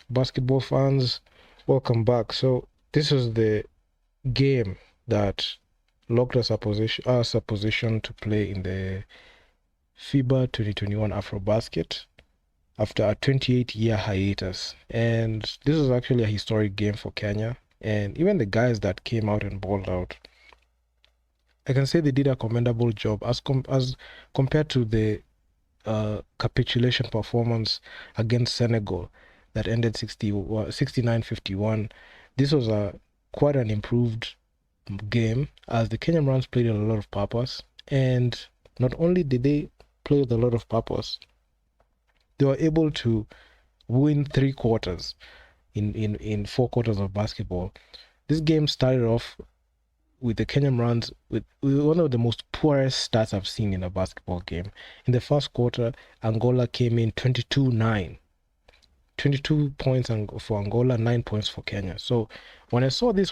basketball fans? Welcome back. So this is the game that locked us a position to play in the FIBA 2021 Afrobasket after a 28-year hiatus. And this is actually a historic game for Kenya. And even the guys that came out and balled out, I can say they did a commendable job as compared to the capitulation performance against Senegal that ended 69-51. This was quite an improved game as the Kenyan Morans played a lot of purpose, and not only did they play with a lot of purpose, they were able to win 3 quarters in 4 quarters of basketball. This game started off with the Kenyan Morans with one of the most poorest stats I've seen in a basketball game. In the first quarter, Angola came in 22-9. 22 points for Angola, 9 points for Kenya. So when I saw this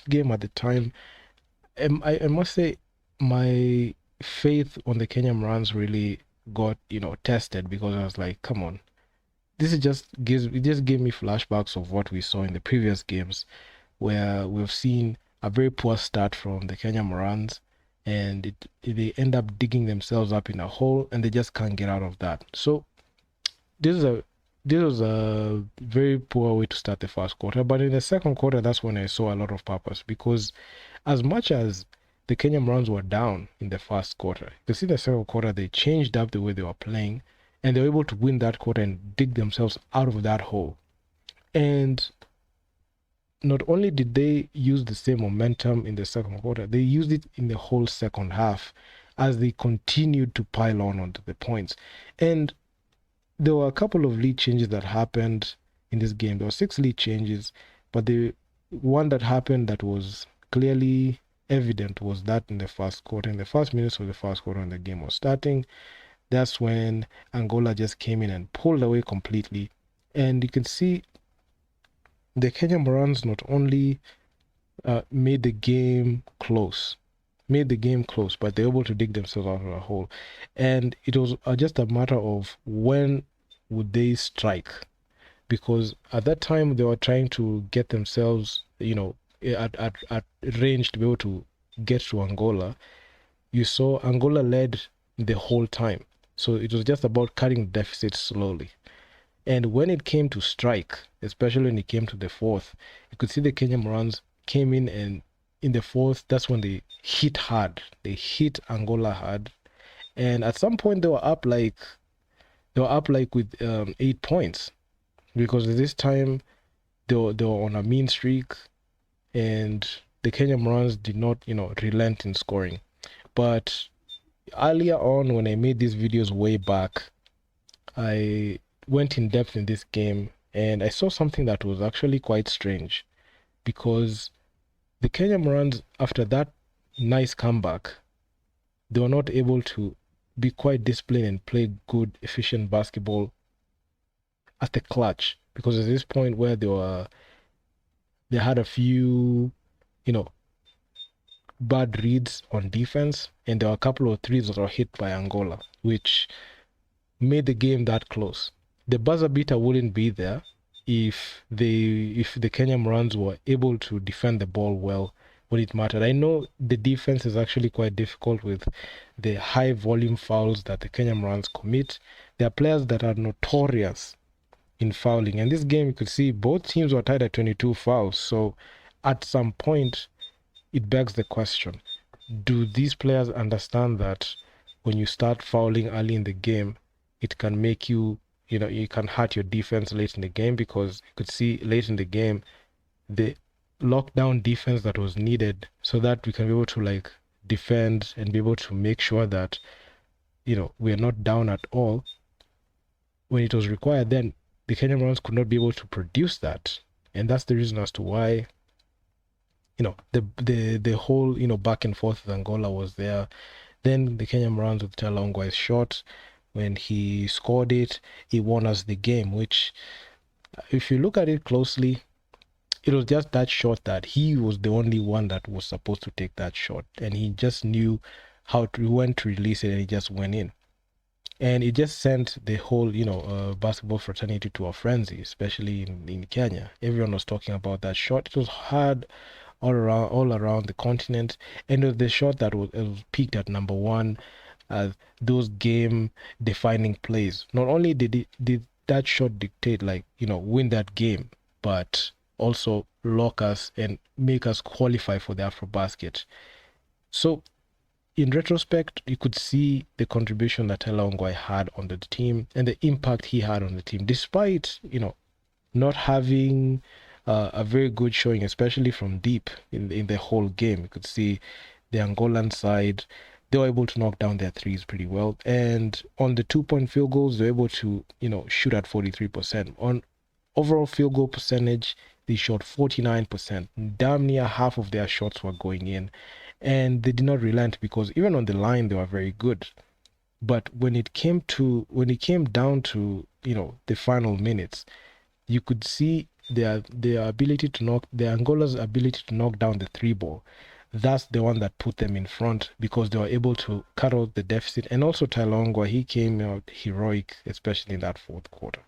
game at the time, I must say my faith on the Kenyan Morans really got tested, because I was like, come on, it just gave me flashbacks of what we saw in the previous games, where we've seen a very poor start from the Kenyan Morans, and they end up digging themselves up in a hole, and they just can't get out of that. So this was a very poor way to start the first quarter. But in the second quarter, that's when I saw a lot of purpose, because as much as the Kenyan Morans were down in the first quarter, you see the second quarter, they changed up the way they were playing, and they were able to win that quarter and dig themselves out of that hole. And not only did they use the same momentum in the second quarter, they used it in the whole second half as they continued to pile on onto the points. And there were a couple of lead changes that happened in this game. There were 6 lead changes, but the one that happened that was clearly evident was that in the first quarter, in the first minutes of the first quarter when the game was starting, that's when Angola just came in and pulled away completely. And you can see the Kenyan Morans not only made the game close, but they were able to dig themselves out of a hole. And it was just a matter of when would they strike, because at that time they were trying to get themselves, at range to be able to get to Angola. You saw Angola led the whole time, so it was just about cutting deficits slowly. And when it came to strike, especially when it came to the fourth, you could see the Kenyan Morans came in, and in the fourth, that's when they hit hard. They hit Angola hard, and at some point they were up like with 8 points, because at this time they were on a mean streak, and the Kenyan Morans did not relent in scoring. But earlier on, when I made these videos way back, I went in depth in this game, and I saw something that was actually quite strange, because the Kenyan Morans, after that nice comeback, they were not able to be quite disciplined and play good, efficient basketball at the clutch, because at this point where they had a few bad reads on defense, and there were a couple of threes that were hit by Angola, which made the game that close. The buzzer beater wouldn't be there if the Kenyan Morans were able to defend the ball well when it mattered. I know the defense is actually quite difficult with the high volume fouls that the Kenyan Morans commit. There are players that are notorious in fouling, and this game you could see both teams were tied at 22 fouls. So at some point it begs the question, do these players understand that when you start fouling early in the game, it can make you can hurt your defense late in the game? Because you could see late in the game the lockdown defense that was needed so that we can be able to defend and be able to make sure that we are not down at all when it was required. Then the Kenyan Morans could not be able to produce that, and that's the reason as to why the whole back and forth with Angola was there. Then the Kenyan Morans with Talongwa's shot, when he scored it, he won us the game, which if you look at it closely, it was just that shot that he was the only one that was supposed to take that shot, and he just knew when to release it, and he just went in. And it just sent the whole, basketball fraternity to a frenzy, especially in Kenya. Everyone was talking about that shot. It was hard all around the continent, and it was the shot that was peaked at number one as those game defining plays. Not only did that shot dictate, like, win that game, but also lock us and make us qualify for the Afrobasket. So in retrospect, you could see the contribution that Tyler Ongwae had on the team and the impact he had on the team, despite not having a very good showing, especially from deep in the whole game. You could see the Angolan side, they were able to knock down their threes pretty well. And on the 2-point field goals, they were able to, shoot at 43%. On overall field goal percentage, they shot 49%. Damn near half of their shots were going in. And they did not relent because even on the line, they were very good. But when it came down to, the final minutes, you could see their ability to knock the Angola's ability to knock down the three ball. That's the one that put them in front because they were able to cut out the deficit. And also Tyler Ongwae, he came out heroic, especially in that fourth quarter.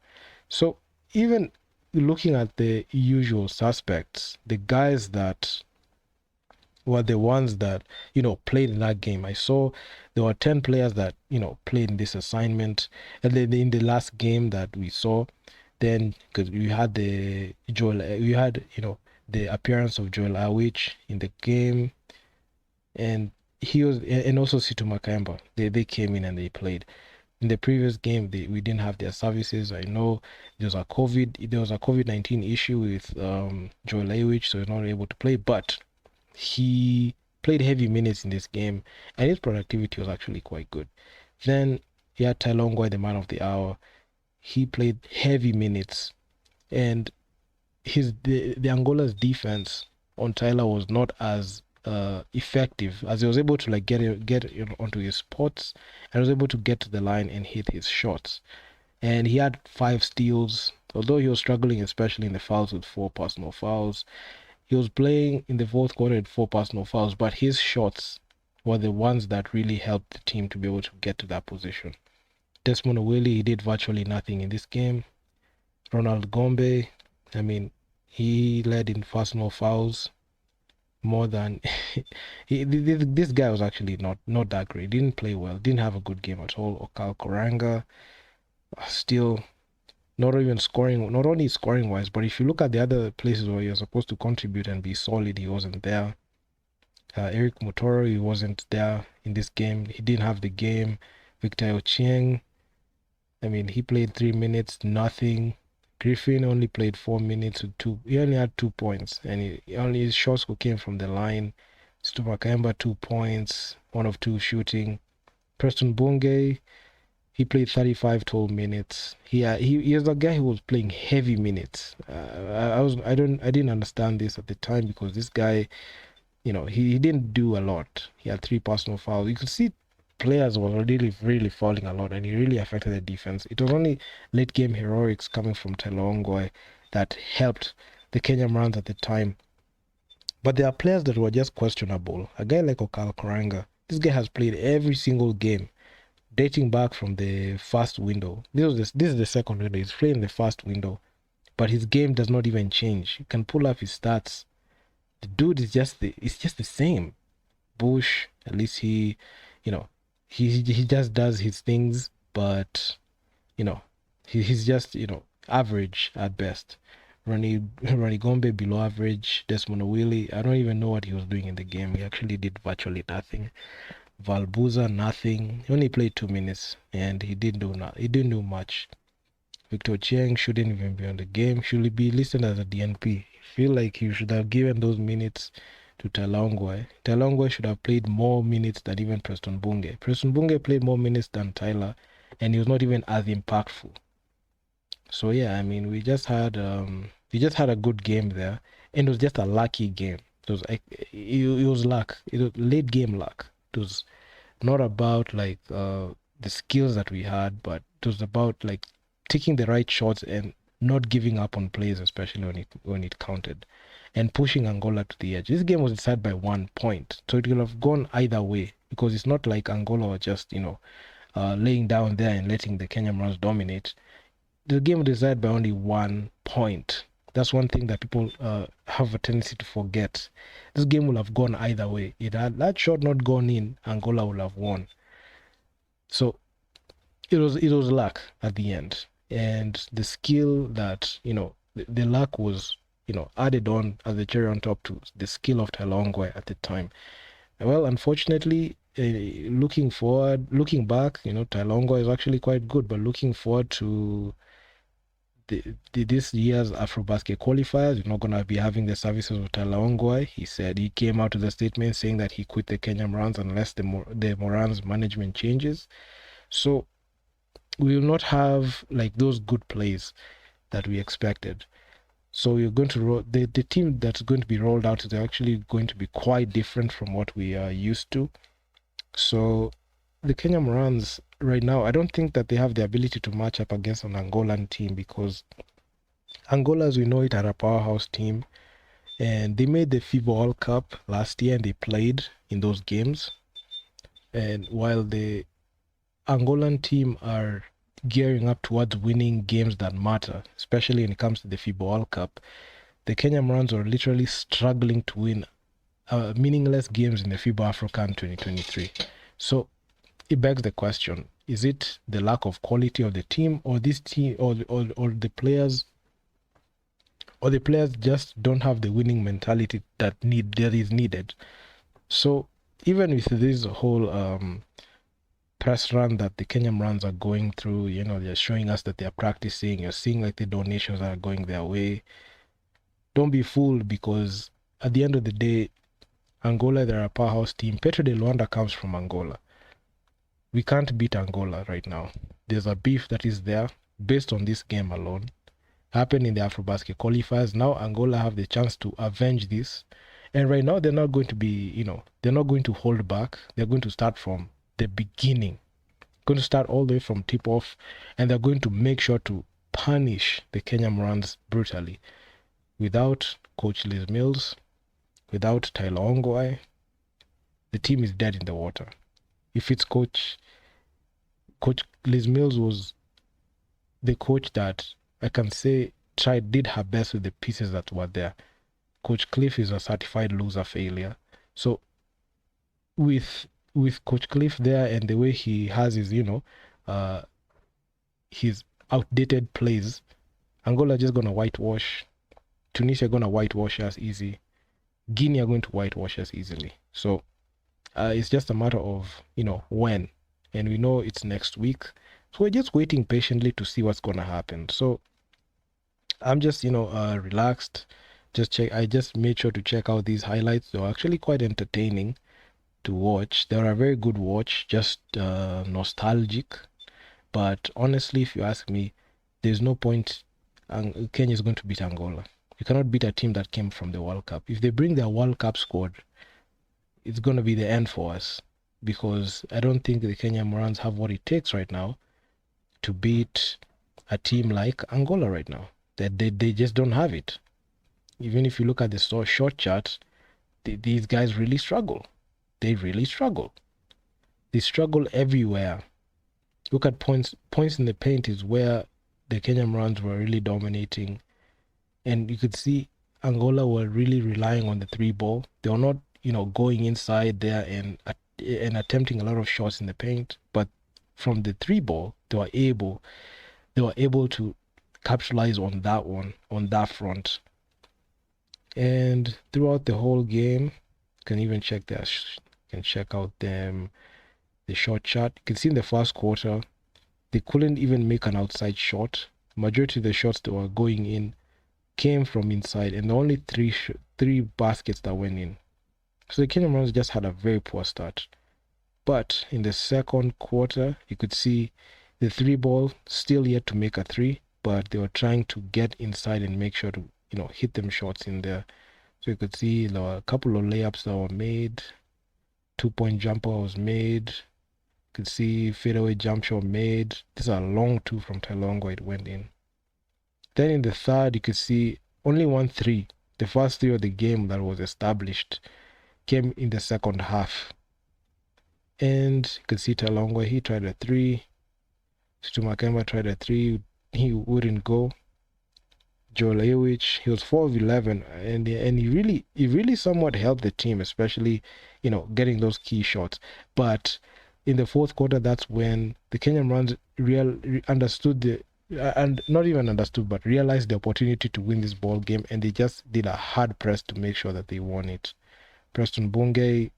So even looking at the usual suspects, the guys that were the ones that played in that game. I saw there were 10 players that played in this assignment, and then in the last game that we saw, then because you had the appearance of Joel Awich in the game, and he was, and also Sito Makamba. They came in and they played. In the previous game, we didn't have their services. I know there was a COVID-19 issue with Joel Awich, so he's not able to play, but he played heavy minutes in this game, and his productivity was actually quite good. Then you had Tyler Ongwae, the man of the hour. He played heavy minutes, and the Angola's defense on Tyler was not as effective, as he was able to get onto his spots and was able to get to the line and hit his shots. And he had 5 steals, although he was struggling, especially in the fouls with 4 personal fouls. He was playing in the fourth quarter at 4 personal fouls, but his shots were the ones that really helped the team to be able to get to that position. Desmond Owili, he did virtually nothing in this game. Ronald Gombe, I mean, he led in personal fouls more than this guy was actually not that great. Didn't play well, didn't have a good game at all. Okal Koranga, still not only scoring wise, but if you look at the other places where you're supposed to contribute and be solid, he wasn't there. Eric Mutoro, he wasn't there in this game. He didn't have the game. Victor Ochieng, I mean, he played 3 minutes, nothing. Griffin only played 4 minutes with 2. He only had 2 points, and his shots came from the line. Stuma Kemba 2 points, 1 of 2 shooting. Preston Bungay, he played 35 total minutes. He was a guy who was playing heavy minutes. I didn't understand this at the time because this guy, he didn't do a lot. He had 3 personal fouls. You could see players were really, really fouling a lot, and he really affected the defense. It was only late game heroics coming from Tyler Ongwae that helped the Kenyan Morans at the time. But there are players that were just questionable. A guy like Okal Koranga, this guy has played every single game, dating back from the first window. This is the second window. He's playing the first window, but his game does not even change. You can pull up his stats. The dude is just the same. Bush, at least he just does his things, but he's just average at best. Ronnie Gombe below average. Desmond Owili, I don't even know what he was doing in the game. He actually did virtually nothing. Valbuza, nothing. He only played 2 minutes and he didn't do much. Victor Chieng shouldn't even be on the game. Should he be listed as a DNP? I feel like he should have given those minutes to Tyler Ongwae. Tyler Ongwae should have played more minutes than even Preston Bungay. Preston Bungay played more minutes than Tyler, and he was not even as impactful. So yeah, I mean, we just had a good game there, and it was just a lucky game. It was luck. It was late game luck. It was not about the skills that we had, but it was about taking the right shots and not giving up on plays, especially when it counted, and pushing Angola to the edge. This game was decided by 1 point, so it could have gone either way because it's not like Angola were just laying down there and letting the Kenyan Morans dominate. The game was decided by only 1 point. That's one thing that people have a tendency to forget. This game will have gone either way. It had that shot not gone in, Angola would have won. So it was luck at the end, and the skill that the luck was added on as the cherry on top to the skill of Talongwe at the time. Well, unfortunately, looking back, Talongwe is actually quite good, but looking forward to this year's Afrobasket qualifiers, you're not going to be having the services of Talongwe. He came out with a statement saying that he quit the Kenya Morans unless the Morans management changes. So we will not have like those good plays that we expected. So you're going to the team that's going to be rolled out is actually going to be quite different from what we are used to. So the Kenya Morans right now, I don't think that they have the ability to match up against an Angolan team, because Angola, as we know it, are a powerhouse team, and they made the FIBA World Cup last year and they played in those games. And while the Angolan team are gearing up towards winning games that matter, especially when it comes to the FIBA World Cup, the Kenya Morans are literally struggling to win meaningless games in the FIBA African 2023. So it begs the question: is it the lack of quality of the team, or this team, or the players, or the players just don't have the winning mentality that is needed? So even with this whole press run that the Kenyan Morans are going through, they're showing us that they're practicing, you're seeing like the donations are going their way. Don't be fooled, because at the end of the day, Angola, they're a powerhouse team. Petro de Luanda comes from Angola. We can't beat Angola right now. There's a beef that is there based on this game alone. Happened in the Afrobasket qualifiers. Now Angola have the chance to avenge this. And right now they're not going to be, they're not going to hold back. They're going to start from the beginning. Going to start all the way from tip off, and they're going to make sure to punish the Kenyan Morans brutally. Without Coach Liz Mills, without Tyler Ongwae, the team is dead in the water. If it's Coach Liz Mills was the coach that I can say did her best with the pieces that were there. Coach Cliff is a certified loser failure. So with Coach Cliff there and the way he has his his outdated plays, Angola are just gonna whitewash. Tunisia are gonna whitewash us easy. Guinea are going to whitewash us easily. So it's just a matter of when, and we know it's next week. So we're just waiting patiently to see what's gonna happen. So I'm just relaxed. I just made sure to check out these highlights. They're actually quite entertaining to watch. They're a very good watch, just nostalgic. But honestly, if you ask me, there's no point. Kenya is going to beat Angola. You cannot beat a team that came from the World Cup. If they bring their World Cup squad, it's going to be the end for us, because I don't think the Kenya Morans have what it takes right now to beat a team like Angola right now. They just don't have it. Even if you look at the short chart, these guys really struggle. They really struggle. They struggle everywhere. Look at points in the paint is where the Kenyan Morans were really dominating. And you could see Angola were really relying on the three ball. They were not, going inside there and attempting a lot of shots in the paint. But from the three ball, they were able to capitalize on that front. And throughout the whole game, you can even check out the short chart. You can see in the first quarter, they couldn't even make an outside shot. Majority of the shots that were going in came from inside, and only three baskets that went in. So the Kenyan Morans just had a very poor start. But in the second quarter, you could see the three ball still yet to make a three, but they were trying to get inside and make sure to hit them shots in there. So you could see there were a couple of layups that were made. 2-point jumper was made. You could see fadeaway jump shot made. This is a long two from Talongwe. It went in. Then in the third, you could see only 1-3. The first 3 of the game that was established came in the second half. And you could see Talongwe, he tried a three. Stu Makemba tried a three, he wouldn't go. Joe Lewich, he was 4 of 11, and he really somewhat helped the team, especially, getting those key shots. But in the fourth quarter, that's when the Kenyan Morans understood and not even understood, but realized the opportunity to win this ball game, and they just did a hard press to make sure that they won it. Preston Bunge,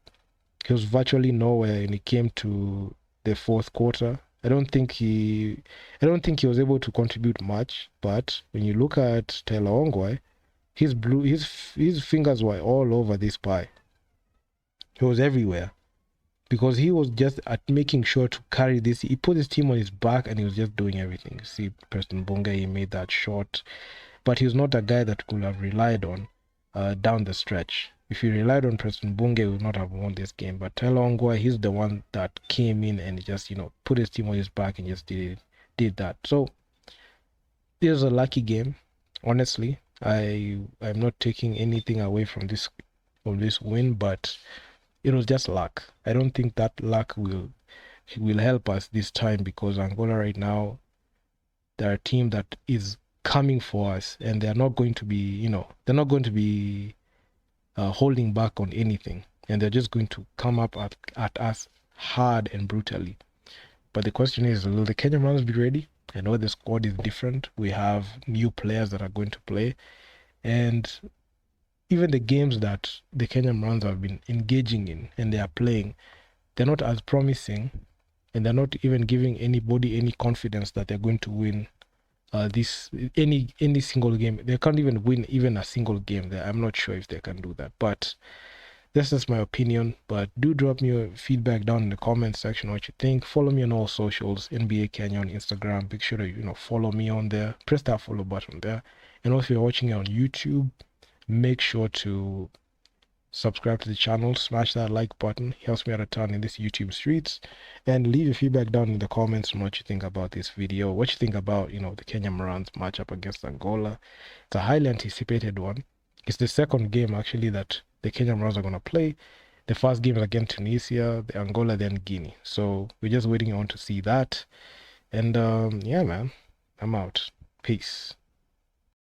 he was virtually nowhere when it came to the fourth quarter. I don't think he was able to contribute much. But when you look at Taylor Ongwae, his fingers were all over this pie. He was everywhere because he was just at making sure to carry this. He put his team on his back and he was just doing everything. You see, Preston Bunge, he made that shot, but he was not a guy that could have relied on down the stretch. If he relied on Preston Bunge, he would not have won this game. But Telongwa, he's the one that came in and just, put his team on his back and just did that. So it was a lucky game. Honestly, I'm not taking anything away from this win, but it was just luck. I don't think that luck will help us this time, because Angola right now, they're a team that is coming for us, and they're not going to be, holding back on anything, and they're just going to come up at us hard and brutally. But the question is, will the Kenyan Morans be ready? I know the squad is different. We have new players that are going to play, and even the games that the Kenyan Morans have been engaging in and they are playing, they're not as promising, and they're not even giving anybody any confidence that they're going to win any single game. They can't even win even a single game there. I'm not sure if they can do that, but that's just my opinion. But do drop me your feedback down in the comment section what you think. Follow me on all socials, NBAKenya on Instagram. Make sure to follow me on there. Press that follow button there. And also, if you're watching it on YouTube, make sure to subscribe to the channel, smash that like button. It helps me out a ton in this YouTube streets. And leave your feedback down in the comments on what you think about this video, what you think about the Kenya Morans matchup against Angola. It's a highly anticipated one. It's the second game actually that the Kenya Morans are going to play. The first game is against Tunisia, the Angola, then Guinea. So we're just waiting on to see that. And yeah, man, I'm out. Peace.